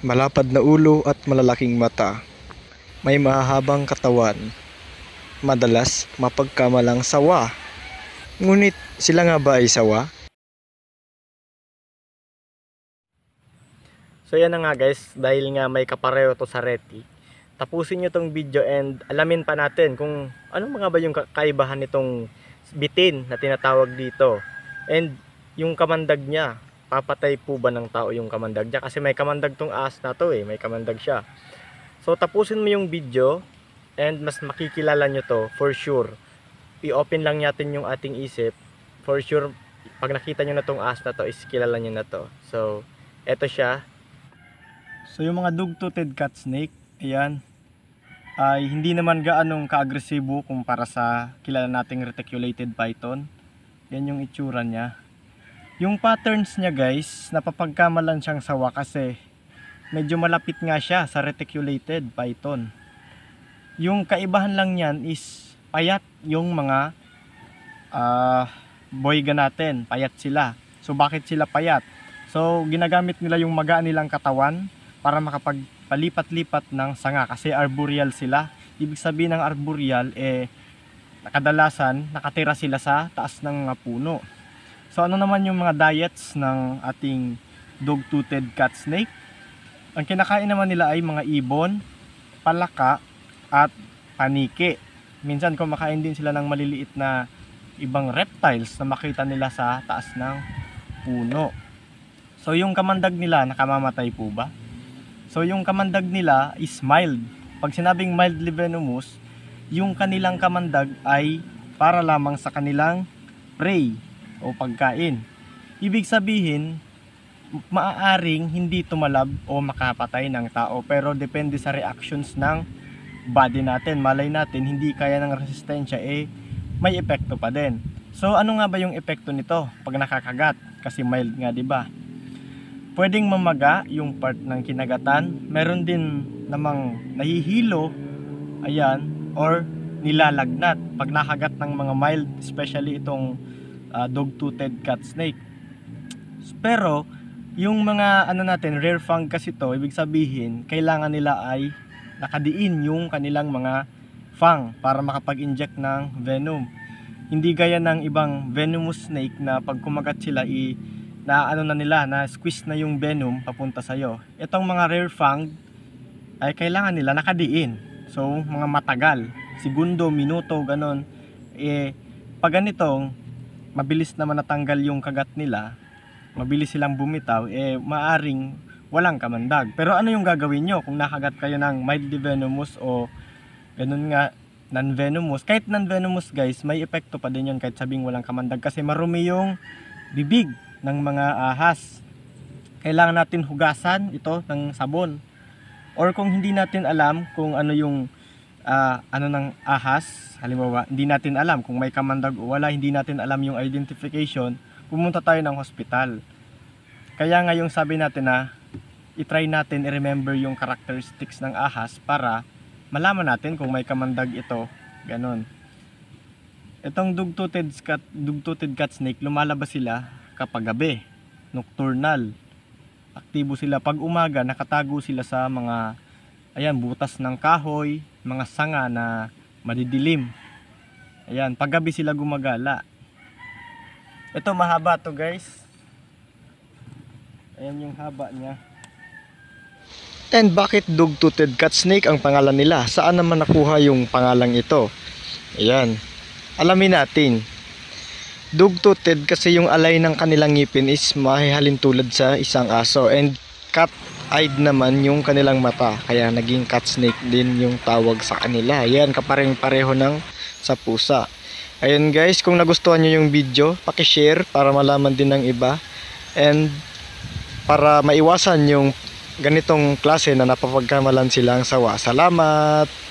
Malapad na ulo at malalaking mata. May mahahabang katawan. Madalas mapagkamalang sawa. Ngunit sila nga ba ay sawa? So yan na nga guys, dahil nga may kapareho to sa Reti, tapusin nyo tong video and alamin pa natin kung ano mga ba yung kaibahan nitong bitin na tinatawag dito. And yung kamandag niya, papatay po ba ng tao yung kamandag niya? Kasi may kamandag tong ahas na to may kamandag siya. So tapusin mo yung video and mas makikilala nyo to for sure. I-open lang natin yung ating isip. For sure, pag nakita nyo na tong ahas na to, is kilala nyo na to. So, eto siya. So yung mga dog-toothed cat snake, ayan, ay hindi naman gaanong ka-agresibo kumpara sa kilala nating reticulated python. Yan yung itsura niya. Yung patterns niya guys, napapagkamalan siyang sawa kasi medyo malapit nga siya sa reticulated python. Yung kaibahan lang niyan is payat yung mga boyga natin, payat sila. So bakit sila payat? So ginagamit nila yung maga nilang katawan para makapagpalipat-lipat ng sanga kasi arboreal sila. Ibig sabihin ng arboreal kadalasan nakatira sila sa taas ng mga puno. So ano naman yung mga diets ng ating dog-toothed cat snake? Ang kinakain naman nila ay mga ibon, palaka at paniki. Minsan kumakain din sila ng maliliit na ibang reptiles na makita nila sa taas ng puno. So yung kamandag nila, nakamamatay po ba? So yung kamandag nila is mild. Pag sinabing mildly venomous, yung kanilang kamandag ay para lamang sa kanilang prey o pagkain. Ibig sabihin, maaaring hindi tumalab o makapatay ng tao, pero depende sa reactions ng body natin. Malay natin hindi kaya ng resistensya, may epekto pa din. So ano nga ba yung epekto nito pag nakakagat? Kasi mild nga, 'di ba? Pwedeng mamaga yung part ng kinagatan. Meron din namang nahihilo, ayan, or nilalagnat pag nakagat ng mga mild, especially itong dog-toothed cat snake. Pero yung mga rare fang kasi to, ibig sabihin kailangan nila ay nakadiin yung kanilang mga fang para makapag-inject ng venom. Hindi gaya ng ibang venomous snake na pag kumagat sila na squeeze na yung venom papunta sa iyo. Itong mga rare fang ay kailangan nila nakadiin. So mga matagal, segundo, minuto, ganon. Pag ganitong mabilis naman natanggal yung kagat nila, mabilis silang bumitaw, maaring walang kamandag. Pero ano yung gagawin nyo kung nakagat kayo ng mildly venomous o ganun nga non-venomous? Kahit non-venomous guys, may epekto pa din yun kahit sabing walang kamandag kasi marumi yung bibig ng mga ahas. Kailangan natin hugasan ito ng sabon. Or kung hindi natin alam kung ano yung ng ahas, halimbawa hindi natin alam kung may kamandag o wala, hindi natin alam yung identification, pumunta tayo ng hospital. Kaya nga yung sabi natin na i-try natin i-remember yung characteristics ng ahas para malaman natin kung may kamandag ito, ganon. Itong dog-toothed cat snake, lumalabas sila kapag gabi, nocturnal. Aktibo sila pag umaga, nakatago sila sa mga butas ng kahoy, mga sanga na madidilim. Ayan, pag gabi sila gumagala. Ito mahaba to guys. Ayan yung haba niya. And bakit dog-toothed cat snake ang pangalan nila? Saan naman nakuha yung pangalang ito? Ayan, alamin natin. Dog-toothed kasi yung alay ng kanilang ngipin is mahihalin tulad sa isang aso, and cat-eyed naman yung kanilang mata, kaya naging cat snake din yung tawag sa kanila. Yan, kapareng-pareho ng sa pusa. Ayun guys, kung nagustuhan nyo yung video, paki-share para malaman din ng iba, and para maiwasan yung ganitong klase na napapagkamalan silang sawa. Salamat!